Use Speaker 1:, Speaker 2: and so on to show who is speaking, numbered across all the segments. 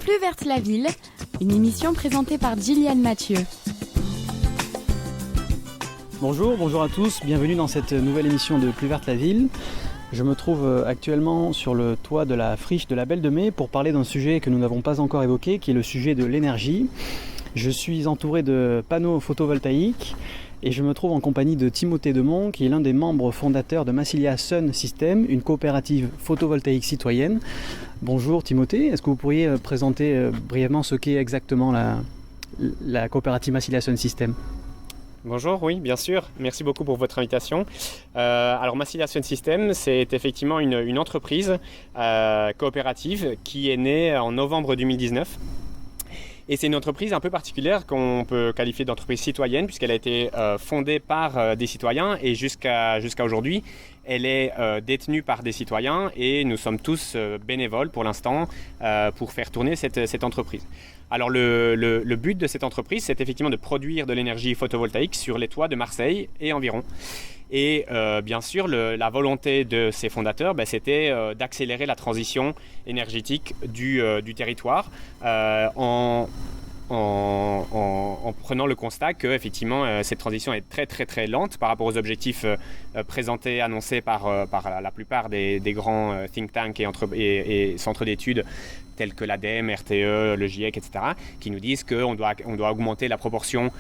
Speaker 1: Plus verte la ville, une émission présentée par Gilliane Mathieu.
Speaker 2: Bonjour à tous, bienvenue dans cette nouvelle émission de Plus verte la ville. Je me trouve actuellement sur le toit de la friche de la Belle de Mai pour parler d'un sujet que nous n'avons pas encore évoqué, qui est le sujet de l'énergie. Je suis entouré de panneaux photovoltaïques et je me trouve en compagnie de Timothée Demont, qui est l'un des membres fondateurs de Massilia Sun System, une coopérative photovoltaïque citoyenne. Bonjour Timothée, est-ce que vous pourriez présenter brièvement ce qu'est exactement la coopérative Massilia Sun System ?
Speaker 3: Bonjour, oui, bien sûr. Merci beaucoup pour votre invitation. Alors, Massilia Sun System, c'est effectivement une entreprise coopérative qui est née en novembre 2019. Et c'est une entreprise un peu particulière qu'on peut qualifier d'entreprise citoyenne puisqu'elle a été fondée par des citoyens et jusqu'à aujourd'hui, elle est détenue par des citoyens et nous sommes tous bénévoles pour l'instant pour faire tourner cette entreprise. Alors le but de cette entreprise, c'est effectivement de produire de l'énergie photovoltaïque sur les toits de Marseille et environ. Et bien sûr, la volonté de ses fondateurs, c'était d'accélérer la transition énergétique du territoire en prenant le constat que effectivement cette transition est très très très lente par rapport aux objectifs présentés, annoncés par la plupart des grands think tanks et centres d'études tels que l'ADEME, RTE, le GIEC, etc., qui nous disent qu'on doit augmenter la proportion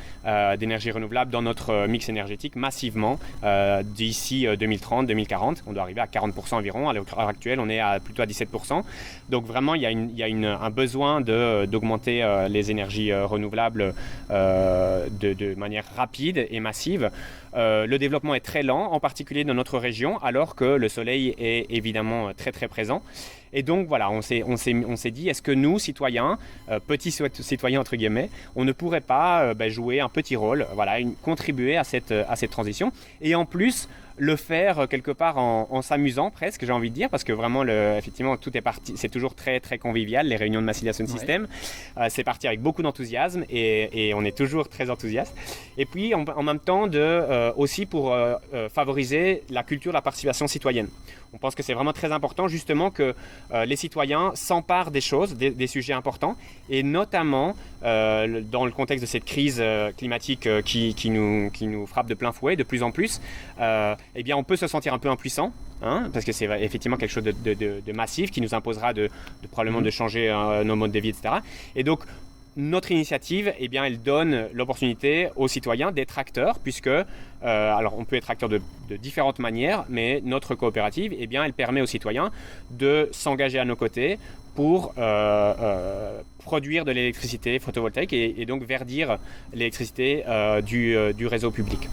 Speaker 3: d'énergie renouvelable dans notre mix énergétique massivement d'ici 2030-2040. On doit arriver à 40% environ. À l'heure actuelle, on est plutôt à 17%. Donc vraiment, il y a un besoin d'augmenter les énergies renouvelables de manière rapide et massive. Le développement est très lent, en particulier dans notre région, alors que le soleil est évidemment très très présent. Et donc voilà, on s'est dit, est-ce que nous, citoyens, petits citoyens entre guillemets, on ne pourrait pas jouer un petit rôle, contribuer à cette transition, et en plus le faire quelque part en s'amusant presque, j'ai envie de dire, parce que vraiment, effectivement, tout est parti, c'est toujours très très convivial, les réunions de Massilia Sun System. C'est parti avec beaucoup d'enthousiasme et on est toujours très enthousiaste. Et puis en même temps aussi pour favoriser la culture de la participation citoyenne. On pense que c'est vraiment très important justement que les citoyens s'emparent des choses, des sujets importants, et notamment dans le contexte de cette crise climatique qui nous frappe de plein fouet de plus en plus, on peut se sentir un peu impuissant, parce que c'est effectivement quelque chose de massif qui nous imposera probablement de changer nos modes de vie, etc. Et donc, notre initiative, elle donne l'opportunité aux citoyens d'être acteurs, puisque, alors on peut être acteur de différentes manières, mais notre coopérative, elle permet aux citoyens de s'engager à nos côtés pour produire de l'électricité photovoltaïque et donc verdir l'électricité du réseau public.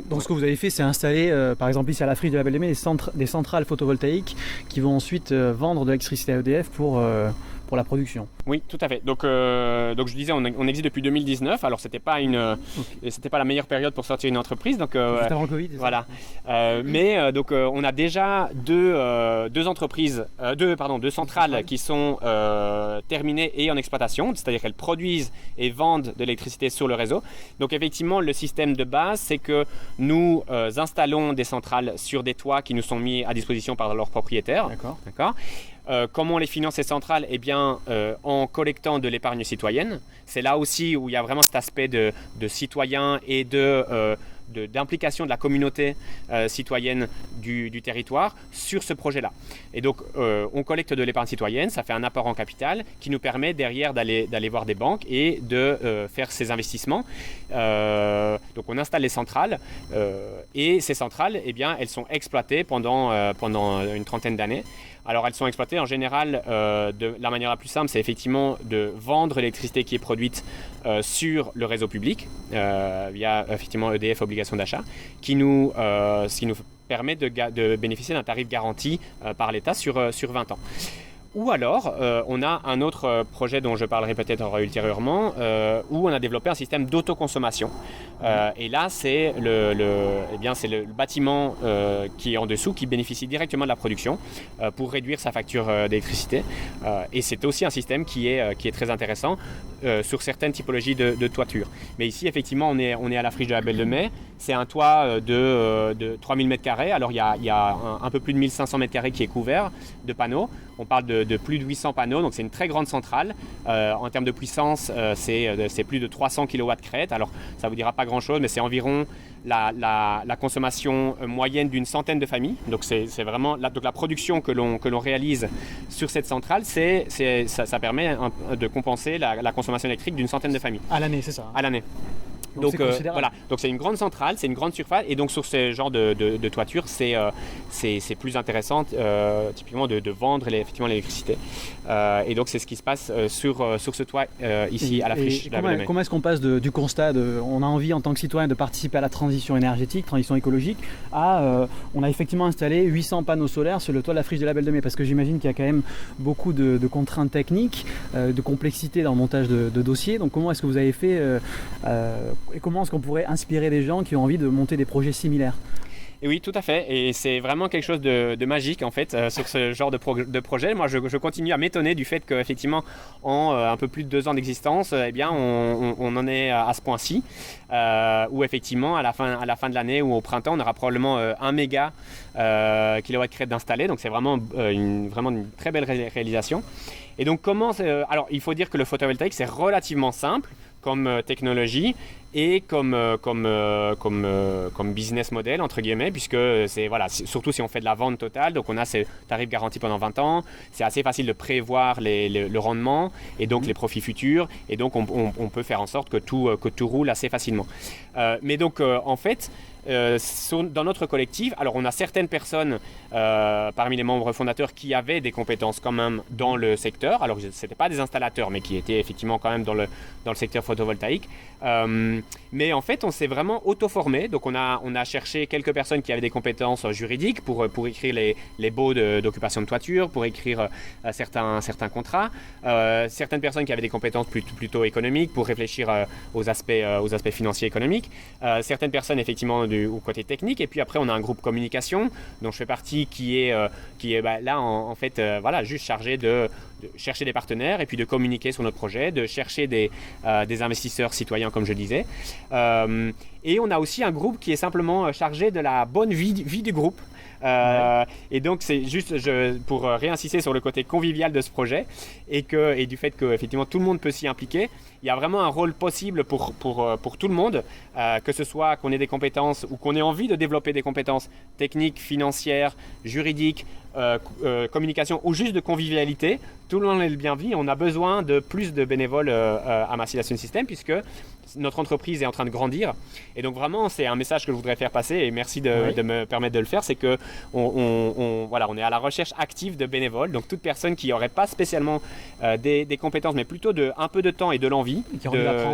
Speaker 2: Donc ce que vous avez fait, c'est installer, par exemple ici à la friche de la Belle de Mai, des centrales photovoltaïques qui vont ensuite vendre de l'électricité à EDF pour la production.
Speaker 3: Oui, tout à fait. Donc je disais, on existe depuis 2019. Alors c'était pas la meilleure période pour sortir une entreprise. Donc
Speaker 2: juste avant le Covid.
Speaker 3: Voilà. On a déjà deux centrales qui sont terminées et en exploitation, c'est-à-dire qu'elles produisent et vendent de l'électricité sur le réseau. Donc effectivement, le système de base, c'est que nous installons des centrales sur des toits qui nous sont mis à disposition par leurs propriétaires. D'accord. Comment on les finance ces centrales ? En collectant de l'épargne citoyenne. C'est là aussi où il y a vraiment cet aspect de citoyen et d'implication de la communauté citoyenne du territoire sur ce projet-là. Et donc, on collecte de l'épargne citoyenne, ça fait un apport en capital qui nous permet derrière d'aller voir des banques et de faire ces investissements. Donc, on installe les centrales et ces centrales, elles sont exploitées pendant une trentaine d'années. Alors, elles sont exploitées en général de la manière la plus simple, c'est effectivement de vendre l'électricité qui est produite sur le réseau public via effectivement EDF obligation d'achat, ce qui nous permet de bénéficier d'un tarif garanti par l'État sur 20 ans. Ou alors, on a un autre projet dont je parlerai peut-être ultérieurement, où on a développé un système d'autoconsommation. Et là, c'est le bâtiment qui est en dessous, qui bénéficie directement de la production pour réduire sa facture d'électricité. Et c'est aussi un système qui est très intéressant sur certaines typologies de toiture. Mais ici, effectivement, on est à la friche de la Belle de Mai. C'est un toit de 3000 m². Alors, il y a un peu plus de 1500 m² qui est couvert de panneaux. on parle de plus de 800 panneaux, donc c'est une très grande centrale. En termes de puissance, c'est plus de 300 kW crête. Alors ça ne vous dira pas grand-chose, mais c'est environ la consommation moyenne d'une centaine de familles. Donc c'est vraiment donc la production que l'on réalise sur cette centrale, ça permet de compenser la consommation électrique d'une centaine de familles.
Speaker 2: À l'année, c'est ça?
Speaker 3: À l'année. Donc voilà, donc c'est une grande centrale, c'est une grande surface, et donc sur ce genre de toiture, c'est plus intéressant typiquement de vendre effectivement l'électricité. Et donc c'est ce qui se passe sur ce toit ici à la friche.
Speaker 2: Comment est-ce qu'on passe du constat on a envie en tant que citoyen de participer à la transition énergétique, transition écologique, à on a effectivement installé 800 panneaux solaires sur le toit de la friche de la Belle de Mai, parce que j'imagine qu'il y a quand même beaucoup de contraintes techniques, de complexité dans le montage de dossiers. Donc comment est-ce que vous avez fait et comment est-ce qu'on pourrait inspirer des gens qui ont envie de monter des projets similaires?
Speaker 3: Et oui, tout à fait. Et c'est vraiment quelque chose de magique en fait sur ce genre de projet. Moi, je continue à m'étonner du fait qu'effectivement, en un peu plus de 2 ans d'existence, eh bien, on en est à ce point-ci, où effectivement, à la fin de l'année ou au printemps, on aura probablement 1 méga kilowatt crête d'installé. Donc, c'est vraiment une très belle réalisation. Et donc, alors, il faut dire que le photovoltaïque, c'est relativement simple comme technologie et comme business model entre guillemets, puisque surtout si on fait de la vente totale, donc on a ces tarifs garantis pendant 20 ans, c'est assez facile de prévoir le rendement et donc les profits futurs, et donc on peut faire en sorte que tout roule assez facilement. Mais donc en fait, dans notre collectif, alors on a certaines personnes parmi les membres fondateurs qui avaient des compétences quand même dans le secteur, alors ce n'étaient pas des installateurs mais qui étaient effectivement quand même dans le secteur photovoltaïque, mais en fait on s'est vraiment auto-formé. Donc on a cherché quelques personnes qui avaient des compétences juridiques pour écrire les baux d'occupation de toiture, pour écrire certains contrats, certaines personnes qui avaient des compétences plutôt économiques pour réfléchir aux aspects financiers économiques, certaines personnes effectivement au côté technique, et puis après on a un groupe communication dont je fais partie qui est là en fait juste chargé de chercher des partenaires et puis de communiquer sur notre projet, de chercher des investisseurs citoyens comme je disais, et on a aussi un groupe qui est simplement chargé de la bonne vie du groupe. Et donc c'est juste pour réinsister sur le côté convivial de ce projet et du fait que effectivement tout le monde peut s'y impliquer. Il y a vraiment un rôle possible pour tout le monde, que ce soit qu'on ait des compétences ou qu'on ait envie de développer des compétences techniques, financières, juridiques, communication ou juste de convivialité. Tout le monde est le bienvenu. On a besoin de plus de bénévoles à Massillation System puisque notre entreprise est en train de grandir. Et donc vraiment, c'est un message que je voudrais faire passer et merci de me permettre de le faire. C'est que on est à la recherche active de bénévoles. Donc toute personne qui n'aurait pas spécialement des compétences, mais plutôt un peu de temps et de l'envie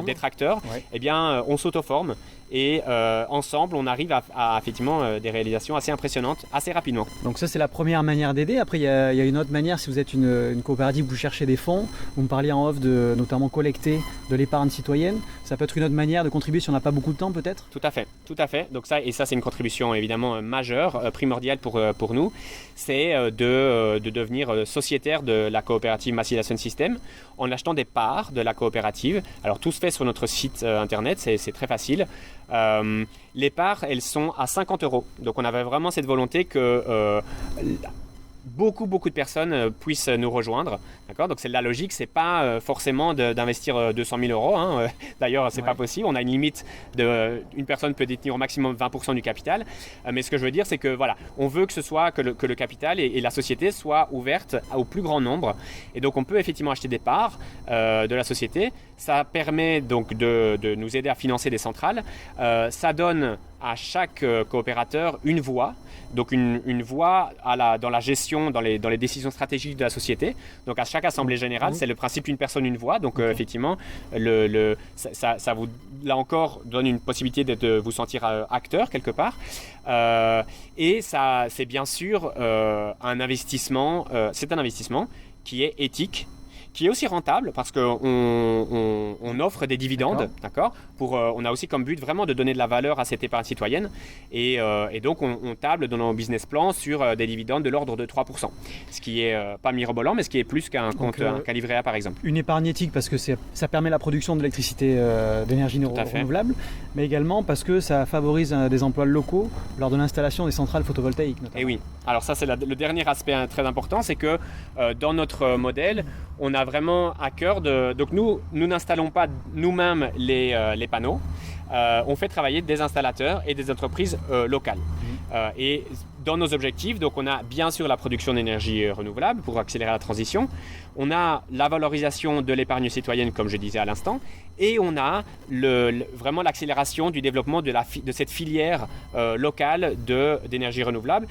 Speaker 3: d'être acteur, eh bien, on s'auto-forme et ensemble, on arrive à effectivement des réalisations assez impressionnantes assez rapidement.
Speaker 2: Donc ça, c'est la première manière d'aider. Après, il y a une autre manière. Si vous êtes une coopérative, vous cherchez des fonds, vous me parliez en off de notamment collecter de l'épargne citoyenne. Ça peut être une autre manière de contribuer si on n'a pas beaucoup de temps peut-être?
Speaker 3: Tout à fait. Donc ça c'est une contribution évidemment majeure, primordiale pour nous. C'est de devenir sociétaire de la coopérative Massillation System en achetant des parts de la coopérative. Alors tout se fait sur notre site internet, c'est très facile. Les parts, elles sont à 50 €. Donc on avait vraiment cette volonté que beaucoup de personnes puissent nous rejoindre. D'accord ? Donc c'est la logique, c'est pas forcément d'investir 200 000 €. Hein. D'ailleurs, c'est pas possible. On a une limite une personne peut détenir au maximum 20% du capital. Mais ce que je veux dire, c'est que on veut que ce soit que le capital et la société soient ouvertes au plus grand nombre. Et donc on peut effectivement acheter des parts de la société. Ça permet donc de nous aider à financer des centrales. Ça donne à chaque coopérateur une voix, donc une voix dans la gestion, dans les décisions stratégiques de la société. Donc à chaque assemblée générale, c'est le principe une personne, une voix. Donc effectivement, ça vous, là encore, donne une possibilité de vous sentir acteur quelque part. Et ça, c'est bien sûr un investissement. C'est un investissement qui est éthique, qui est aussi rentable parce qu'on offre des dividendes, d'accord. On a aussi comme but vraiment de donner de la valeur à cette épargne citoyenne et donc on table dans nos business plans sur des dividendes de l'ordre de 3%, ce qui est pas mirobolant, mais ce qui est plus qu'un compte, qu'un livret A par exemple.
Speaker 2: Une épargne éthique parce que ça permet la production d'électricité d'énergie renouvelable, mais également parce que ça favorise des emplois locaux lors de l'installation des centrales photovoltaïques notamment.
Speaker 3: Et oui, alors ça c'est le dernier aspect très important, c'est que dans notre modèle, on a vraiment à cœur donc nous n'installons pas nous-mêmes les panneaux, on fait travailler des installateurs et des entreprises locales. Et dans nos objectifs, donc on a bien sûr la production d'énergie renouvelable pour accélérer la transition, on a la valorisation de l'épargne citoyenne comme je disais à l'instant, et on a vraiment l'accélération du développement de cette filière locale d'énergie renouvelable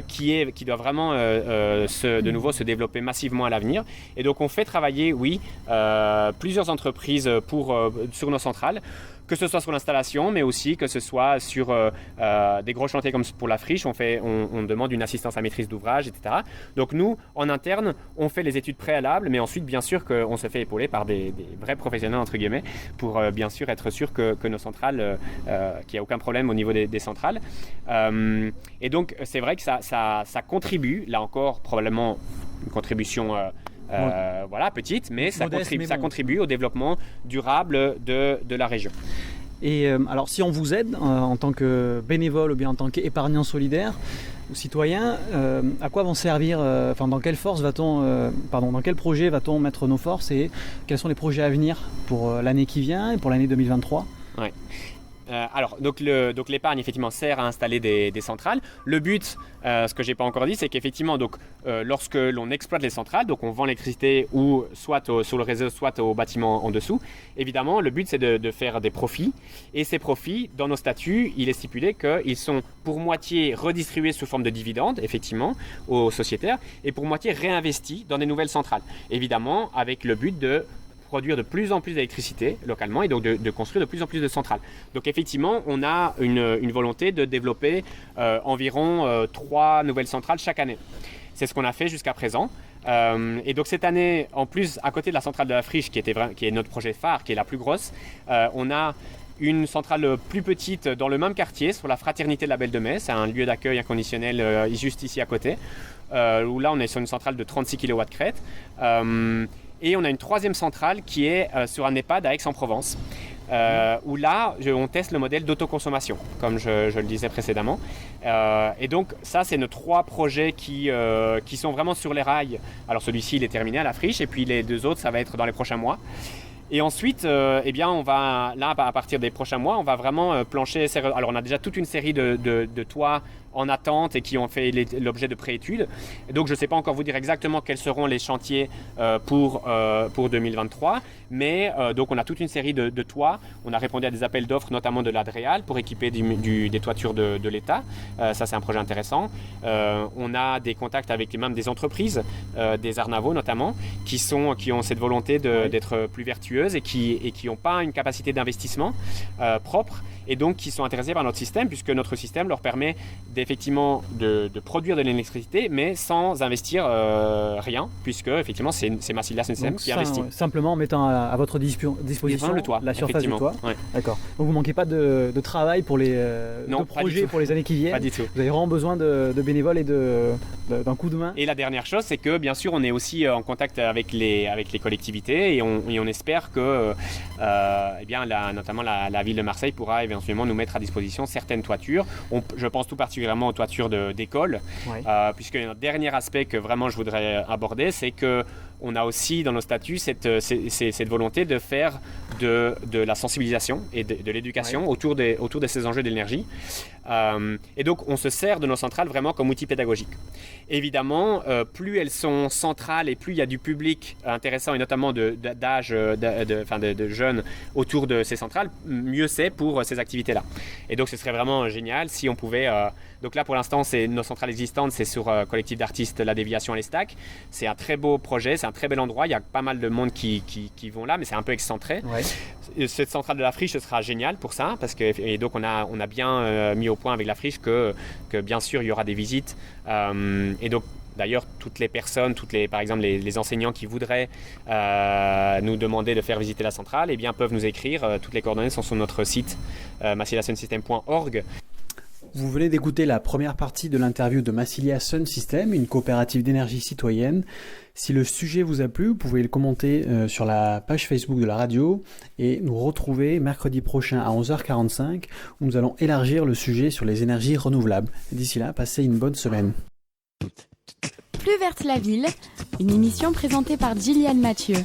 Speaker 3: qui doit vraiment de nouveau se développer massivement à l'avenir. Et donc on fait travailler, plusieurs entreprises sur nos centrales, que ce soit sur l'installation, mais aussi que ce soit sur des gros chantiers comme pour la friche, on demande une assistance à maîtrise d'ouvrage, etc. Donc nous, en interne, on fait les études préalables, mais ensuite, bien sûr, qu'on se fait épauler par des vrais professionnels, entre guillemets, pour bien sûr être sûr que nos centrales, qu'il n'y a aucun problème au niveau des centrales. Et donc, c'est vrai que ça contribue, là encore, probablement une contribution petite, mais ça contribue au développement durable de la région.
Speaker 2: Et alors si on vous aide en tant que bénévole ou bien en tant qu'épargnant solidaire ou citoyen, à quoi vont servir, dans quelle dans quel projet va-t-on mettre nos forces et quels sont les projets à venir pour l'année qui vient et pour l'année 2023 ?
Speaker 3: Ouais. Donc l'épargne effectivement sert à installer des centrales. Le but, ce que j'ai pas encore dit, c'est qu'effectivement lorsque l'on exploite les centrales, donc on vend l'électricité ou soit sur le réseau, soit au bâtiment en dessous. Évidemment, le but c'est de faire des profits. Et ces profits, dans nos statuts, il est stipulé qu'ils sont pour moitié redistribués sous forme de dividendes, effectivement, aux sociétaires, et pour moitié réinvestis dans des nouvelles centrales. Évidemment, avec le but de produire de plus en plus d'électricité localement et donc de construire de plus en plus de centrales. Donc effectivement, on a une volonté de développer environ 3 nouvelles centrales chaque année. C'est ce qu'on a fait jusqu'à présent. Et donc cette année, en plus, à côté de la centrale de la Friche, qui est notre projet phare, qui est la plus grosse, on a une centrale plus petite dans le même quartier, sur la Fraternité de la Belle de Mai. C'est un lieu d'accueil inconditionnel juste ici à côté, où là on est sur une centrale de 36 kW crête. Et on a une troisième centrale qui est sur un EHPAD à Aix-en-Provence, où là, on teste le modèle d'autoconsommation, comme je le disais précédemment. Et donc, ça, c'est nos 3 projets qui sont vraiment sur les rails. Alors, celui-ci, il est terminé à la Friche, et puis les 2 autres, ça va être dans les prochains mois. Et ensuite, on va, là, à partir des prochains mois, on va vraiment plancher. Alors, on a déjà toute une série de toits en attente et qui ont fait l'objet de préétudes. Donc, je ne sais pas encore vous dire exactement quels seront les chantiers pour 2023, mais donc on a toute une série de toits. On a répondu à des appels d'offres, notamment de l'Adréal, pour équiper des toitures de l'État. Ça, c'est un projet intéressant. On a des contacts avec même des entreprises, des arnavaux notamment, qui ont cette volonté d'être plus vertueuses et qui n'ont pas une capacité d'investissement propre, et donc qui sont intéressés par notre système, puisque notre système leur permet effectivement de produire de l'électricité, mais sans investir rien, puisque effectivement c'est Massilia SNCM qui investit.
Speaker 2: Simplement en mettant à votre disposition
Speaker 3: le toit,
Speaker 2: la surface du toit.
Speaker 3: Ouais.
Speaker 2: D'accord. Donc vous ne manquez pas de travail pour les projets pour les années qui viennent.
Speaker 3: Pas du tout.
Speaker 2: Vous avez vraiment besoin de bénévoles et d'un coup de main.
Speaker 3: Et la dernière chose, c'est que bien sûr on est aussi en contact avec les collectivités, et on espère que notamment la ville de Marseille pourra éventuellement nous mettre à disposition certaines toitures. Je pense tout particulièrement aux toitures d'école, puisque un dernier aspect que vraiment je voudrais aborder, c'est que on a aussi dans nos statuts cette volonté de faire de la sensibilisation et de l'éducation autour de ces enjeux d'énergie. Et donc on se sert de nos centrales vraiment comme outil pédagogique. Évidemment, plus elles sont centrales et plus il y a du public intéressant, et notamment d'âge, de jeunes autour de ces centrales, mieux c'est pour ces activités-là. Et donc ce serait vraiment génial si on pouvait... donc là pour l'instant, nos centrales existantes, c'est sur collectif d'artistes La Déviation à l'Estac. C'est un très beau projet, c'est un très bel endroit, il y a pas mal de monde qui vont là, mais c'est un peu excentré. Cette centrale de la Friche, ce sera génial pour ça, et donc on a bien mis au point avec la Friche que bien sûr il y aura des visites, et donc D'ailleurs, toutes les personnes, par exemple les enseignants qui voudraient nous demander de faire visiter la centrale, eh bien, peuvent nous écrire. Toutes les coordonnées sont sur notre site massiliasunsystem.org.
Speaker 2: Vous venez d'écouter la première partie de l'interview de Massilia Sun System, une coopérative d'énergie citoyenne. Si le sujet vous a plu, vous pouvez le commenter sur la page Facebook de la radio et nous retrouver mercredi prochain à 11h45 où nous allons élargir le sujet sur les énergies renouvelables. D'ici là, passez une bonne semaine.
Speaker 1: Plus verte la ville, une émission présentée par Gillian Mathieu.